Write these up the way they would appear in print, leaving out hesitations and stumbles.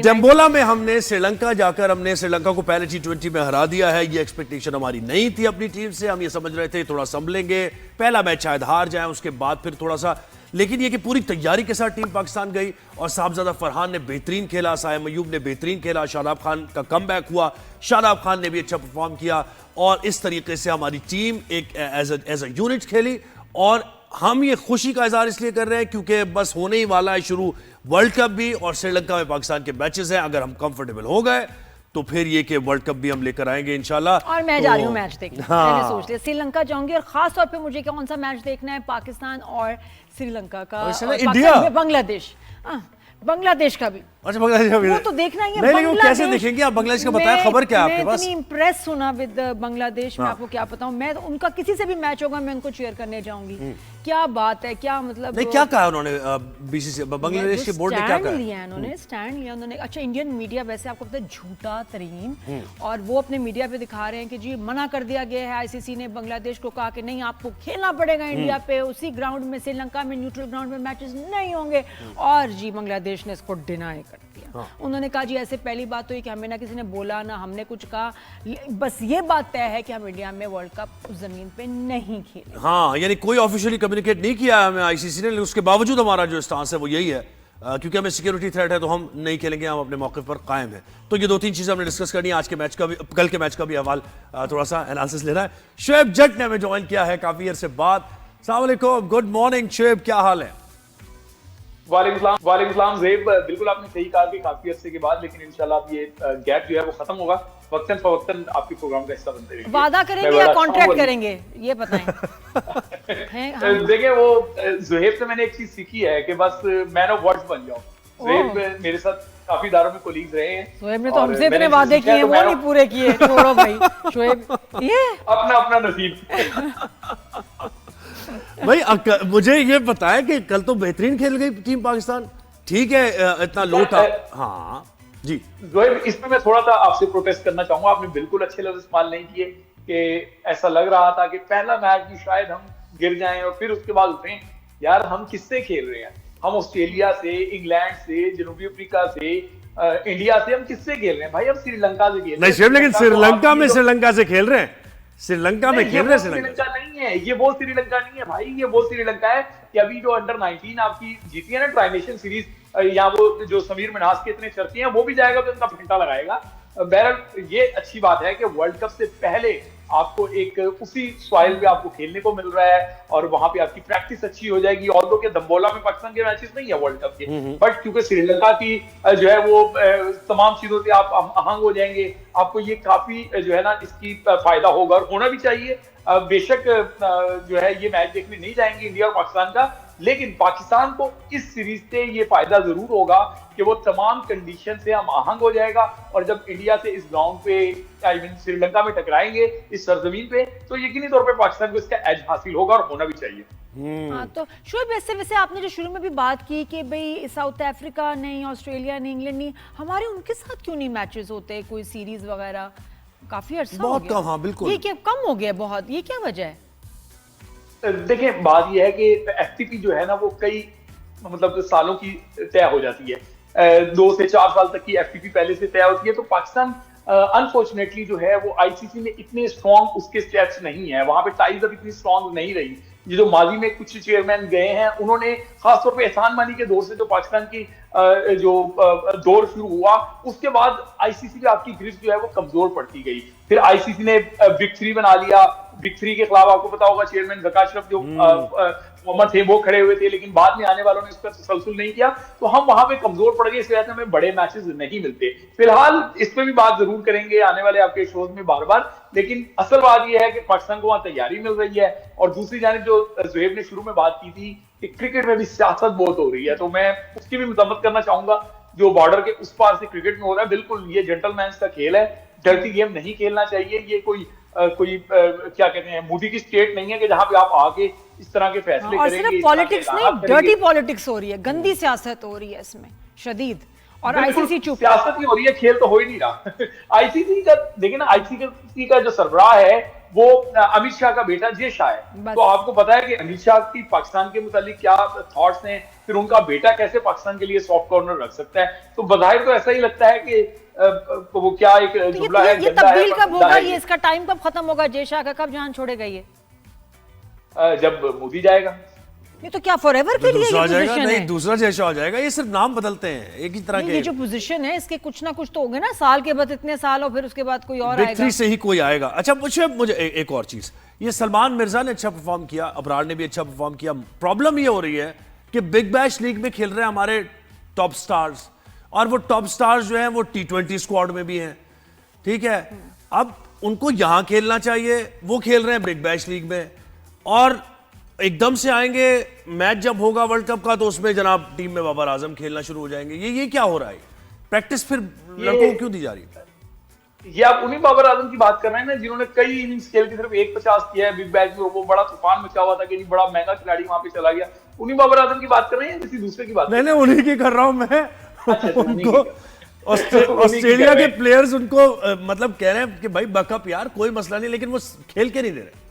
डम्बोला में हमने श्रीलंका जाकर हमने श्रीलंका को पहले T20 में हरा दिया है। ये एक्सपेक्टेशन हमारी नहीं थी अपनी टीम से। हम ये समझ रहे थे थोड़ा संभलेंगे, पहला मैच शायद हार जाए, उसके बाद फिर थोड़ा सा, लेकिन ये कि पूरी तैयारी के साथ टीम पाकिस्तान गई और साहबजादा फरहान ने बेहतरीन खेला, सायम अयूब ने बेहतरीन खेला, शादाब खान का कमबैक हुआ, शादाब खान ने भी अच्छा परफॉर्म किया और इस तरीके से हमारी टीम एक एज अ यूनिट खेली। और हम ये खुशी का इजहार इसलिए कर रहे हैं क्योंकि बस होने ही वाला है शुरू वर्ल्ड कप भी और श्रीलंका में पाकिस्तान के मैचेस हैं। अगर हम कंफर्टेबल हो गए तो फिर ये कि वर्ल्ड कप भी हम लेकर आएंगे इंशाल्लाह। और मैं जा रही हूँ मैच देखने। हाँ। मैंने सोच लिया श्रीलंका जाऊंगी और खास तौर पे मुझे कौन सा मैच देखना है, पाकिस्तान और श्रीलंका का और इंडिया बांग्लादेश, बांग्लादेश का भी। अच्छा, बांग्लादेश का भी वो तो देखना ही है। नहीं, लेकिन कैसे देखेंगे आप बांग्लादेश का? बताया खबर क्या आपके पास? मैं इतनी इम्प्रेस हुना विद बांग्लादेश में, आपको क्या बताऊं। मैं उनका किसी से भी मैच होगा मैं उनको चीयर करने जाऊंगी। क्या बात है, क्या मतलब। नहीं, क्या कहा उन्होंने बीसीसी बांग्लादेश के बोर्ड ने? क्या कहा? उन्होंने स्टैंड लिया उन्होंने। अच्छा, इंडियन मीडिया वैसे आपको पता है झूठा तरीन, और वो अपने मीडिया पे दिखा रहे हैं कि जी मना कर दिया गया है। आईसीसी ने बांग्लादेश को कहा कि नहीं, आपको खेलना पड़ेगा इंडिया पे, उसी ग्राउंड में, श्रीलंका में न्यूट्रल ग्राउंड में मैचेस नहीं होंगे। और जी बांग्लादेश ने इसको डिनाई कर दिया। उन्होंने कहा जी ऐसे पहली बात तो ये कि हमें ना किसी ने बोला ना हमने कुछ कहा, बस ये बात तय है कि हम इंडिया में वर्ल्ड कप उस जमीन पे नहीं खेलेंगे। हाँ, यानी कोई ऑफिशियली कम्युनिकेट नहीं किया हमें आईसीसी ने, लेकिन उसके बावजूद हमारा जो स्टांस है वो यही है क्योंकि हमें सिक्योरिटी थ्रेट है तो हम नहीं खेलेंगे, हम अपने मौके पर कायम है। तो ये दो तीन चीजें हमने डिस्कस करनी है। आज के मैच का भी, कल के मैच का भी हवाल थोड़ा सा एनालिसिस लेना है। शुएब जट ने हमें ज्वाइन किया है काफी अरसे बाद। अस्सलाम वालेकुम, गुड मॉर्निंग शुएब, क्या हाल है? वालेकुम ज़ेब, बिल्कुल आपने सही कहा कि काफी अरसे के बाद, लेकिन इंशाल्लाह अब ये गैप जो है वो खत्म होगा। वक्तन फवक्तन आपके प्रोग्राम का हिस्सा बनते रहेंगे। वादा करेंगे या कॉन्ट्रैक्ट करेंगे, ये बताएं। देखिए, वो ज़ुहैब से मैंने एक चीज सीखी है कि बस मैन ऑफ वर्ड्स बन जाओ। ज़ुहैब मेरे साथ काफी इदारों में कोलीग्स रहे हैं। ज़ुहैब ने तो हमसे इतने वादे किए हैं, वो नहीं पूरे किए। छोड़ो भाई शुएब, ये अपना अपना नसीब। भाई मुझे ये बताया कि कल तो बेहतरीन खेल गई टीम पाकिस्तान। ठीक है, इतना लो था। हाँ जी ज़ोएब, इसमें मैं थोड़ा सा आपसे प्रोटेस्ट करना चाहूंगा। आपने बिल्कुल अच्छे लफ्ज इस्तेमाल नहीं किए कि ऐसा लग रहा था कि पहला मैच भी शायद हम गिर जाएं और फिर उसके बाद उठें। यार, हम किससे खेल रहे हैं? हम ऑस्ट्रेलिया से, इंग्लैंड से, जनूबी अफ्रीका से, इंडिया से, हम किससे खेल रहे हैं भाई? हम श्रीलंका से खेल रहे हैं। नहीं, लेकिन श्रीलंका में श्रीलंका से खेल रहे हैं। श्रीलंका में खेल रहे हैं। श्रीलंका नहीं है ये, वो श्रीलंका नहीं है भाई। ये वो श्रीलंका है कि अभी जो अंडर 19 आपकी जीती है ना ट्राई नेशन सीरीज, यहाँ वो जो समीर मिन्हास के इतने चर्चे हैं, वो भी जाएगा तो उनका फंटा लगाएगा। बहरहाल ये अच्छी बात है कि वर्ल्ड कप से पहले आपको एक उसी सॉइल पे आपको खेलने को मिल रहा है और वहां पे आपकी प्रैक्टिस अच्छी हो जाएगी। ऑल्दो के दम्बोला में पाकिस्तान के मैचेस नहीं है वर्ल्ड कप के, बट क्योंकि श्रीलंका की जो है वो तमाम चीजों से आप आहंग हो जाएंगे। आपको ये काफी जो है ना इसकी फायदा होगा और होना भी चाहिए। बेशक जो है ये मैच देखने नहीं जाएंगे इंडिया और पाकिस्तान का, लेकिन पाकिस्तान को इस सीरीज से ये फायदा जरूर होगा कि वो तमाम कंडीशन से हम आहंग हो जाएगा और जब इंडिया से इस ग्राउंड पे, आई मीन श्रीलंका में टकराएंगे इस सरजमीन पे, तो यकीनी तौर पे पाकिस्तान को इसका एज हासिल होगा और होना भी चाहिए। हाँ, तो शुएब वैसे आपने जो शुरू में भी बात की कि भाई साउथ अफ्रीका नहीं, ऑस्ट्रेलिया नहीं, इंग्लैंड नहीं, हमारे उनके साथ क्यों नहीं मैचेस होते, कोई सीरीज वगैरह? काफी अर्सा हो गया। बहुत कम। हाँ बिल्कुल, ये क्या कम हो गया बहुत, ये क्या वजह है? देखिए, बात यह है कि एफटीपी जो है ना वो कई मतलब सालों की तय हो जाती है। 2 से 4 साल तक की एफटीपी पहले से तय होती है। तो पाकिस्तान अनफॉर्चुनेटली जो है वो आईसीसी में इतने स्ट्रॉन्ग उसके स्टेप्स नहीं है, वहां पे टाइज अब इतनी स्ट्रॉन्ग नहीं रही। ये जो माजी में कुछ चेयरमैन गए हैं, उन्होंने खासतौर पे एहसान मानी के दौर से जो पाकिस्तान की जो दौर शुरू हुआ, उसके बाद आईसीसी पे आपकी ग्रिप जो है वो कमजोर पड़ती गई। फिर आईसीसी ने बिग 3 बना लिया। बिग 3 के खिलाफ आपको पता होगा चेयरमैन ज़का अशरफ जो मोहम्मद थे वो खड़े हुए थे, लेकिन बाद में आने वालों ने इस पर तसलसल नहीं किया, तो हम वहां पे कमजोर पड़ गए। इस वजह से हमें बड़े मैचेस नहीं मिलते। फिलहाल इस पे भी बात जरूर करेंगे आने वाले आपके शोज में बार बार, लेकिन असल बात यह है कि पाकिस्तान को वहां तैयारी मिल रही है। और दूसरी जानिब जो ज़ुहैब ने शुरू में बात की थी कि क्रिकेट में भी सियासत बहुत हो रही है, तो मैं उसकी भी मजम्मत करना चाहूंगा। जो बॉर्डर के उस पार से क्रिकेट में हो रहा है, बिल्कुल ये जेंटलमैन का खेल है। डर्टी गेम नहीं खेलना चाहिए। ये कोई क्या कहते हैं, मोदी की स्टेट नहीं है कि जहां पे आप आके इस तरह के फैसले और करेंगे। सिर्फ पॉलिटिक्स नहीं, डर्टी पॉलिटिक्स हो रही है, गंदी सियासत हो रही है इसमें शदीद। और आईसीसी चुप, सियासत ही हो रही है, खेल तो हो ही नहीं रहा। आईसीसी का देखिए ना, आईसीसी का जो सरबराह है वो अमित शाह का बेटा जय शाह है। तो आपको पता है कि अमित शाह की पाकिस्तान के मुतालिक क्या थॉट्स हैं, फिर उनका बेटा कैसे पाकिस्तान के लिए सॉफ्ट कॉर्नर रख सकता है। तो बजाहिर तो ऐसा ही लगता है कि वो क्या एक जुमला है, ये तब्दील कब होगा, ये इसका टाइम कब खत्म होगा, जय शाह का कब जान छोड़ेगा ये? जब मोदी जाएगा। ये तो क्या फॉरएवर के लिए दूसरा ये जाएगा? पोजीशन नहीं, है? दूसरा जैसा हो जाएगा। ये सिर्फ नाम बदलते हैं, एक ही तरह के। ये जो पोजीशन है इसके कुछ ना कुछ तो होंगे ना, साल के बाद इतने साल और फिर उसके बाद कोई और बिग आएगा। थ्री से ही कोई आएगा। अच्छा मुझे एक और चीज, ये सलमान मिर्जा ने अच्छा परफॉर्म किया, अबरार ने भी अच्छा परफॉर्म किया। प्रॉब्लम ये हो रही है कि बिग बैश लीग में खेल रहे हैं हमारे टॉप स्टार्स, और वो टॉप स्टार्स जो हैं वो T20 स्क्वाड में भी हैं, ठीक है। अब उनको यहां खेलना चाहिए, वो खेल रहे हैं बिग बैश लीग में, और एकदम से आएंगे मैच जब होगा वर्ल्ड कप का तो उसमें जनाब टीम में बाबर आजम खेलना शुरू हो जाएंगे। ये क्या हो रहा है? प्रैक्टिस फिर लड़कों को क्यों दी जा रही है? ये आप उन्हीं बाबर आजम की बात कर रहे हैं ना, जिन्होंने कई इनिंग्स खेल के सिर्फ 150 किया है बिग बैश में। वो बड़ा तूफान मचा हुआ था कि बड़ा महंगा खिलाड़ी वहां पे चला गया। उन्हीं बाबर आजम की बात कर रहे हैं, किसी दूसरे की बात? नहीं, उन्हीं की कर रहा हूं मैं। अच्छा, उनको ऑस्ट्रेलिया के प्लेयर्स उनको मतलब कह रहे हैं कि भाई बकअप यार, कोई मसला नहीं, लेकिन वो खेल के नहीं दे रहे।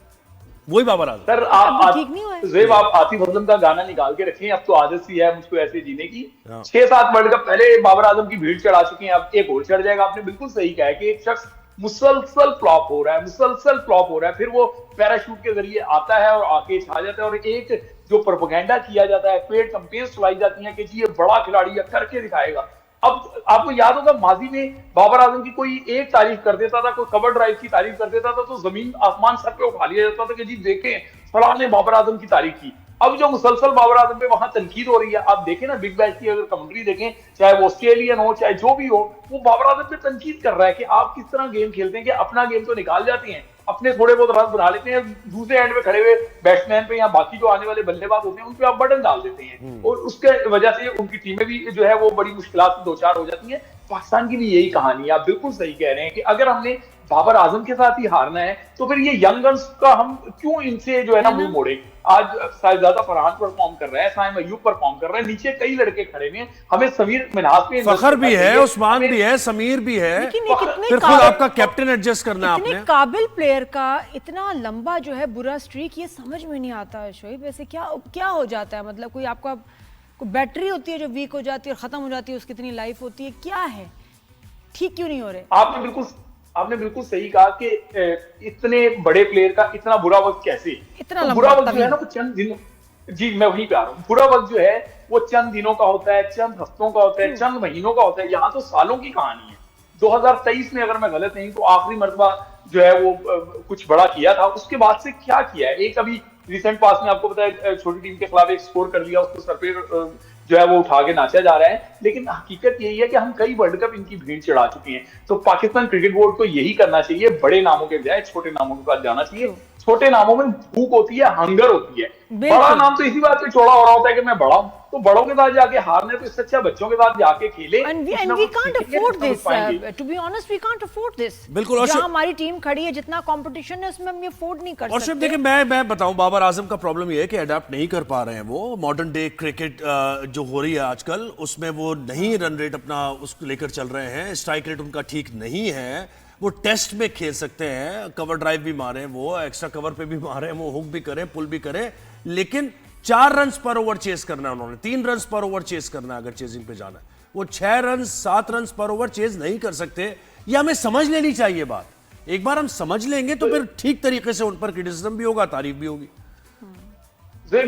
वही बाबर आजम। सर ज़ेब, आप आतिफ असलम का गाना निकाल के रखें, अब तो आदत सी है मुझको ऐसे जीने की। 6-7 वर्ल्ड कप पहले बाबर आजम की भीड़ चढ़ा चुके हैं, अब एक और चढ़ जाएगा। आपने बिल्कुल सही कहा है कि एक शख्स मुसलसल फ्लॉप हो रहा है, फिर वो पैराशूट के जरिए आता है और आके छा जाता है। और एक जो प्रोपेगेंडा किया जाता है, पेड कैंपेन्स चलाई जाती हैं कि जी ये बड़ा खिलाड़ी है, करके दिखाएगा। अब आपको याद होगा माजी में बाबर आजम की कोई एक तारीफ कर देता था, कोई कवर ड्राइव की तारीफ कर देता था तो जमीन आसमान सर पे उठा लिया जाता था कि जी देखें फलां ने बाबर आजम की तारीफ की। अब जो मुसलसल बाबर आजम पे वहां तनकीद हो रही है, आप देखें ना बिग बैश की अगर कमेंट्री देखें, चाहे वो ऑस्ट्रेलियन हो चाहे जो भी हो, वो बाबर आजम पे तनकीद कर रहा है कि आप किस तरह गेम खेलते हैं, कि अपना गेम तो निकाल जाते हैं, अपने थोड़े बहुत रन बना लेते हैं, दूसरे एंड में खड़े हुए बैट्समैन पे या बाकी जो आने वाले बल्लेबाज होते हैं उन पे आप बटन डाल देते हैं, और उसके वजह से उनकी टीमें भी जो है वो बड़ी मुश्किलात से दो चार हो जाती हैं। पाकिस्तान की भी यही कहानी है। आप बिल्कुल सही कह रहे हैं कि अगर हमने बाबर आजम के साथ ही हारना है तो फिर ये यंग गन्स का हम क्यों इनसे जो है ना मुंह मोड़े। आज साहिबजादा फरहान परफॉर्म कर रहा है, साइम अय्यूब परफॉर्म कर रहा है, नीचे कई लड़के खड़े हैं, हमें समीर मिन्हाज पे फखर भी है, उस्मान भी है, समीर भी है, फिर खुद आपका कैप्टन एडजस्ट करना है आपने। काबिल प्लेयर का इतना लंबा जो है बुरा स्ट्रीक, ये समझ में नहीं आता है शोएब। वैसे क्या हो जाता है, मतलब कोई आपका कोई बैटरी होती है जो वीक हो जाती है और खत्म हो जाती है, उसकी इतनी लाइफ होती है, क्या है, ठीक क्यों नहीं हो रहे? आपने बिल्कुल सही कहा कि इतने बड़े प्लेयर का इतना बुरा वक्त कैसे, इतना तो बुरा वक्त जो है ना वो चंद दिनों, जी मैं वहीं पे आ रहा हूँ, बुरा वक्त जो है वो चंद दिनों का होता है, चंद हफ्तों का होता है, चंद महीनों का होता है। यहाँ तो सालों की कहानी है। 2023 में अगर मैं गलत नहीं तो आखिरी मरतबा जो है वो कुछ बड़ा किया था, उसके बाद से क्या किया है? एक अभी रिसेंट पास में आपको पता है छोटी टीम के खिलाफ एक स्कोर कर लिया, उसको सर पे जो है वो उठा के नाचा जा रहा है। लेकिन हकीकत यही है कि हम कई वर्ल्ड कप इनकी भीड़ चढ़ा चुके हैं। तो पाकिस्तान क्रिकेट बोर्ड को यही करना चाहिए, बड़े नामों के बजाय छोटे नामों के पास जाना चाहिए। छोटे नामों में भूख होती है, हंगर होती है। बड़ा नाम तो इसी बात पे चौड़ा हो रहा होता है कि मैं बड़ा हूं, तो बड़ों के साथ जाके हारने तो इससे अच्छा बच्चों के साथ जाके खेले। And we can't afford this. To be honest, we can't afford this. बिल्कुल। जहां हमारी टीम खड़ी है, जितना कंपटीशन है उसमें हम ये अफोर्ड नहीं कर सकते। और सिर्फ देखिए मैं बताऊं, बाबर आजम का प्रॉब्लम ये है कि अडेप्ट नहीं कर पा रहे हैं वो। मॉडर्न डे क्रिकेट जो हो रही है आजकल, उसमें वो नहीं रन रेट अपना उसको लेकर चल रहे हैं, स्ट्राइक रेट उनका ठीक नहीं है। वो टेस्ट में खेल सकते हैं, कवर ड्राइव भी मारे, वो एक्स्ट्रा कवर पे भी मारे, वो हुक भी करें, पुल भी करें, लेकिन 4 रन पर ओवर चेस करना है उन्होंने, 3 रन पर ओवर चेस करना है अगर चेजिंग पे जाना है। वो 6 रन 7 रन पर ओवर चेस नहीं कर सकते। ये हमें समझ लेनी चाहिए बात। एक बार हम समझ लेंगे तो फिर ठीक तरीके से उन पर क्रिटिसिज्म भी होगा, तारीफ भी होगी।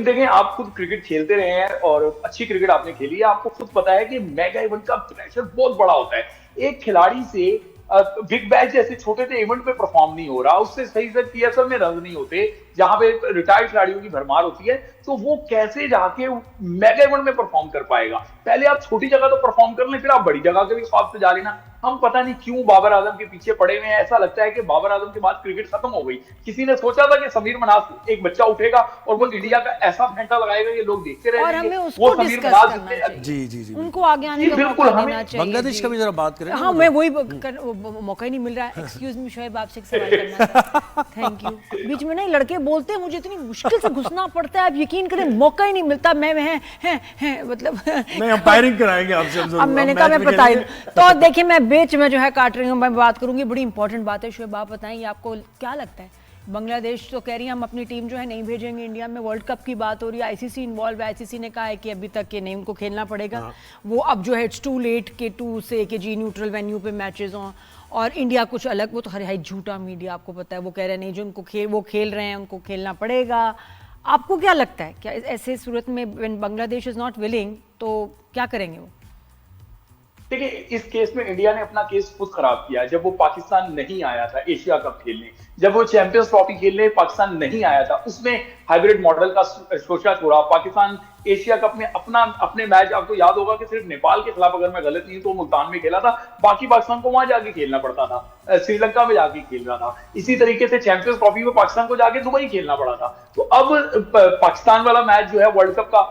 देखें, आप खुद क्रिकेट खेलते रहे हैं और अच्छी क्रिकेट आपने खेली है, आपको खुद पता है कि मेगा इवेंट का प्रेशर बहुत बड़ा होता है। एक खिलाड़ी से बिग बैश जैसे छोटे से इवेंट पे परफॉर्म नहीं हो रहा, उससे सही से पीएसएल में रन नहीं होते, जहां पे रिटायर्ड खिलाड़ियों की भरमार होती है, तो वो कैसे जाके मेगा इवेंट में परफॉर्म कर पाएगा? पहले आप छोटी जगह तो परफॉर्म कर लें, फिर आप बड़ी जगह के भी ख्वाब से जा लेना। हम पता नहीं क्यों बाबर आजम के पीछे पड़े हुए हैं। ऐसा लगता है कि बाबर आजम के बाद क्रिकेट खत्म हो गई। किसी ने सोचा था कि समीर मनास एक बच्चा उठेगा और वो इंडिया का ऐसा फेंटा लगाएगा ये लोग देखते रहेंगे, और हमें उसको डिस्कस करना चाहिए। जी उनको आगे आने का मौका देना चाहिए। बांग्लादेश का भी जरा बात करें। हाँ, मैं वही मौका ही नहीं मिल रहा है। एक्सक्यूज मी शोएब, आपसे एक सवाल करना था। Thank you. बीच में नहीं लड़के बोलते हैं, मुझे इतनी मुश्किल से घुसना पड़ता है, आप यकीन करें मौका ही नहीं मिलता। मैं मतलब नहीं, अंपायरिंग कराएंगे आपसे। अब मैंने कहा मैं बता दूं। तो देखिए, मैं बीच में जो है काट रही हूँ, मैं बात करूंगी, बड़ी इंपॉर्टेंट बात है। शोएब आप बताएं, आपको क्या लगता है बांग्लादेश तो कह रही है हम अपनी टीम जो है नहीं भेजेंगे इंडिया में। वर्ल्ड कप की बात हो रही है, आईसीसी इन्वॉल्व है, आईसीसी ने कहा है कि अभी तक के नहीं, उनको खेलना पड़ेगा। वो अब जो है इट्स टू लेट के 2 से कि जी न्यूट्रल वेन्यू पे मैचेस हों और इंडिया कुछ अलग। वो तो हर झूठा मीडिया, आपको पता है, वो कह रहे हैं नहीं जो उनको वो खेल रहे हैं उनको खेलना पड़ेगा। आपको क्या लगता है, क्या ऐसे सूरत में when Bangladesh is not willing तो क्या करेंगे वो? देखिए, इस केस में इंडिया ने अपना केस खुद खराब किया। जब वो पाकिस्तान नहीं आया था एशिया कप खेलने, जब वो चैंपियंस ट्रॉफी खेलने पाकिस्तान नहीं आया था, उसमें हाइब्रिड मॉडल का शोषा छोड़ा। पाकिस्तान एशिया कप में अपने मैच, आपको याद होगा कि सिर्फ नेपाल के खिलाफ, अगर मैं गलत नहीं तो मुल्तान में खेला था, बाकी पाकिस्तान को वहां जाके खेलना पड़ता था, श्रीलंका में जाके खेल रहा था। इसी तरीके से चैंपियंस ट्रॉफी में पाकिस्तान को जाके दुबई खेलना पड़ा था। तो अब पाकिस्तान वाला मैच जो है, वर्ल्ड कप का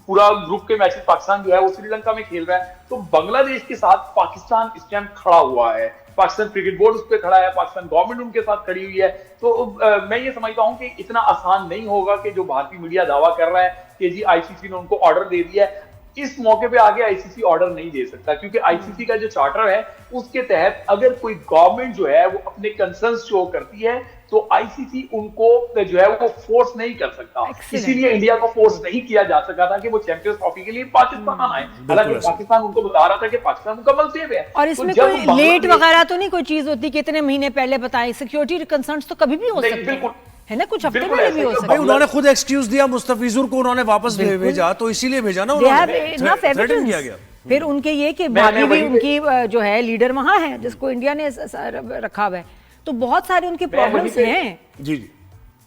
पूरा ग्रुप के मैचेस पाकिस्तान जो है वो श्रीलंका में खेल रहा है। तो बांग्लादेश के साथ पाकिस्तान इस टाइम खड़ा हुआ है, पाकिस्तान क्रिकेट बोर्ड उस पर खड़ा है, पाकिस्तान गवर्नमेंट उनके साथ खड़ी हुई है। तो मैं ये समझता हूं कि इतना आसान नहीं होगा कि जो भारतीय मीडिया दावा कर रहा है कि जी आईसीसी ने उनको ऑर्डर दे दिया है। इस मौके पे आगे आईसीसी ऑर्डर नहीं दे सकता, क्योंकि आईसीसी का जो चार्टर है उसके तहत अगर कोई गवर्नमेंट जो है वो अपने कंसर्न शो करती है तो आईसीसी उनको जो है वो फोर्स नहीं कर सकता। इसीलिए इंडिया को फोर्स नहीं किया जा सका था कि वो चैंपियंस ट्रॉफी के लिए पाकिस्तान आए। हालांकि पाकिस्तान उनको बता रहा था कि पाकिस्तान मुकम्मल सेफ है। और इसमें कोई लेट वगैरह तो नहीं कोई चीज होती कि इतने महीने पहले बताएं? सिक्योरिटी कंसर्न्स तो कभी भी हो सकते हैं, है ना, कुछ हफ्ते पहले भी हो सकता है। उन्होंने खुद एक्सक्यूज दिया, मुस्तफिजुर को उन्होंने वापस भेजा, तो इसीलिए भेजा ना उन्होंने, थ्रेटन किया गया। फिर उनके ये कि बाकी भी उनकी जो है लीडर वहां है जिसको इंडिया ने रखा हुआ है, तो बहुत सारे उनके प्रॉब्लम्स हैं। जी जी,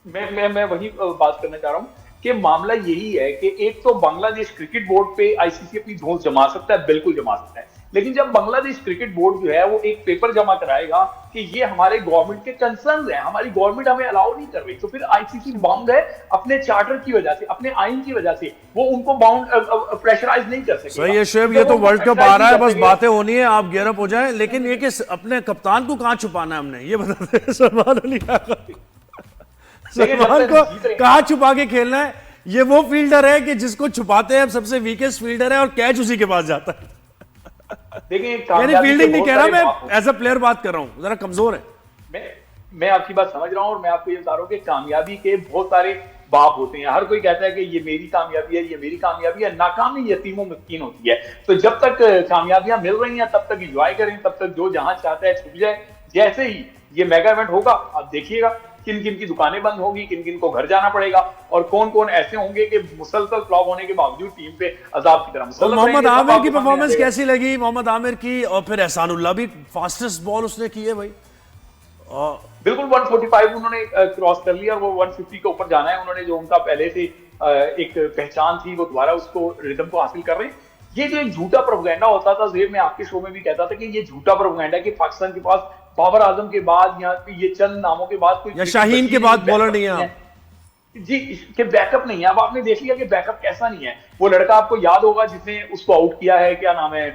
मैं वही बात करना चाह रहा हूँ कि मामला यही है कि एक तो बांग्लादेश क्रिकेट बोर्ड पे आईसीसी अपनी धौंस जमा सकता है, बिल्कुल जमा सकता है, लेकिन जब बांग्लादेश क्रिकेट बोर्ड जो है वो एक पेपर जमा कराएगा कि ये हमारे गवर्नमेंट के कंसर्न है, हमारी गवर्नमेंट हमें अलाउ नहीं कर रही, तो फिर आईसीसी बाउंड है अपने चार्टर की वजह से, अपने आइन की वजह से, वो उनको बाउंड प्रेशराइज नहीं कर सकते। सही है शुएब, ये तो वर्ल्ड कप आ रहा है, बस बातें होनी है, आप गियरअप हो जाएं। लेकिन ये कि अपने कप्तान को कहां छुपाना है हमने, ये बताते हैं सलमान अली। सलमान को कहां छुपा के खेलना है? ये वो फील्डर है कि जिसको छुपाते हैं, सबसे वीकेस्ट फील्डर है और कैच उसी के पास जाता है। देखिए, यानी फील्डिंग नहीं कह रहा मैं, एज अ प्लेयर बात कर रहा हूं, जरा कमजोर है। मैं आपकी बात समझ रहा हूं और मैं आपको ये बता रहा हूं कि कामयाबी के बहुत सारे बाप होते हैं। हर कोई कहता है कि ये मेरी कामयाबी है, ये मेरी कामयाबी है। नाकामी यतीमों मिस्कीन होती है। तो जब तक कामयाबियां मिल रही हैं तब तक एंजॉय करें, तब तक जो जहां चाहता है छुप जाए। जैसे ही ये मेगा इवेंट होगा आप देखिएगा किन किन की दुकानें बंद होगी, किन किन को घर जाना पड़ेगा और कौन कौन ऐसे होंगे कि मुसलसल फ्लॉप होने के बावजूद टीम पे अजाब की तरह। तो मोहम्मद आमिर की परफॉर्मेंस कैसी लगी? मोहम्मद आमिर की, और फिर एहसानुल्लाह भी फास्टेस्ट बॉल उसने की है भाई। बिल्कुल 145 उन्होंने क्रॉस कर लिया और वो 150 के ऊपर जाना है उन्होंने, जो उनका पहले से एक पहचान थी वो दोबारा उसको रिदम को हासिल कर रहे हैं। ये जो एक झूठा प्रोपेगेंडा होता था, ज़ेब में आपके शो में भी कहता था कि ये झूठा प्रोपेगेंडा है कि पाकिस्तान के पास बाबर आजम के बाद या ये चंद नामों के बाद कोई या शाहीन के बाद बॉलर नहीं है जी, कि बैकअप नहीं है। अब आपने देख लिया कि बैकअप कैसा नहीं है। वो लड़का आपको याद होगा जिसने उसको आउट किया है, क्या नाम है,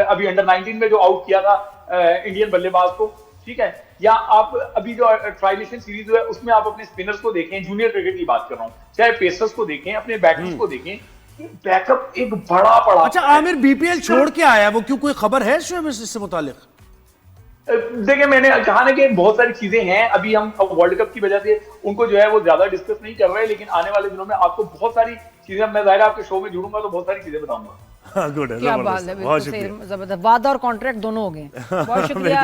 अभी अंडर 19 में जो आउट किया था इंडियन बल्लेबाज को, ठीक है। या आप अभी जो ट्राइलेशन सीरीज है उसमें आप अपने स्पिनर्स को देखें, जूनियर क्रिकेट की बात कर रहा हूँ, चाहे पेसर्स को देखें, अपने बैटर्स को देखें, बैकअप एक बड़ा पड़ा। अच्छा, आमिर बीपीएल छोड़ के आया, वो क्यों, कोई खबर है इससे मुतालिक? देखिए, मैंने कहा ना कि बहुत सारी चीजें हैं। अभी हम वर्ल्ड कप की वजह से उनको जो है वो ज्यादा डिस्कस नहीं कर रहे, लेकिन आने वाले दिनों में आपको बहुत सारी चीजें, मैं जाहिर आपके शो में जुड़ूंगा तो बहुत सारी चीजें बताऊंगा। गुड है, क्या बात है, बिल्कुल सही, जबरदस्त। वादा और कॉन्ट्रैक्ट दोनों हो गए। बहुत शुक्रिया।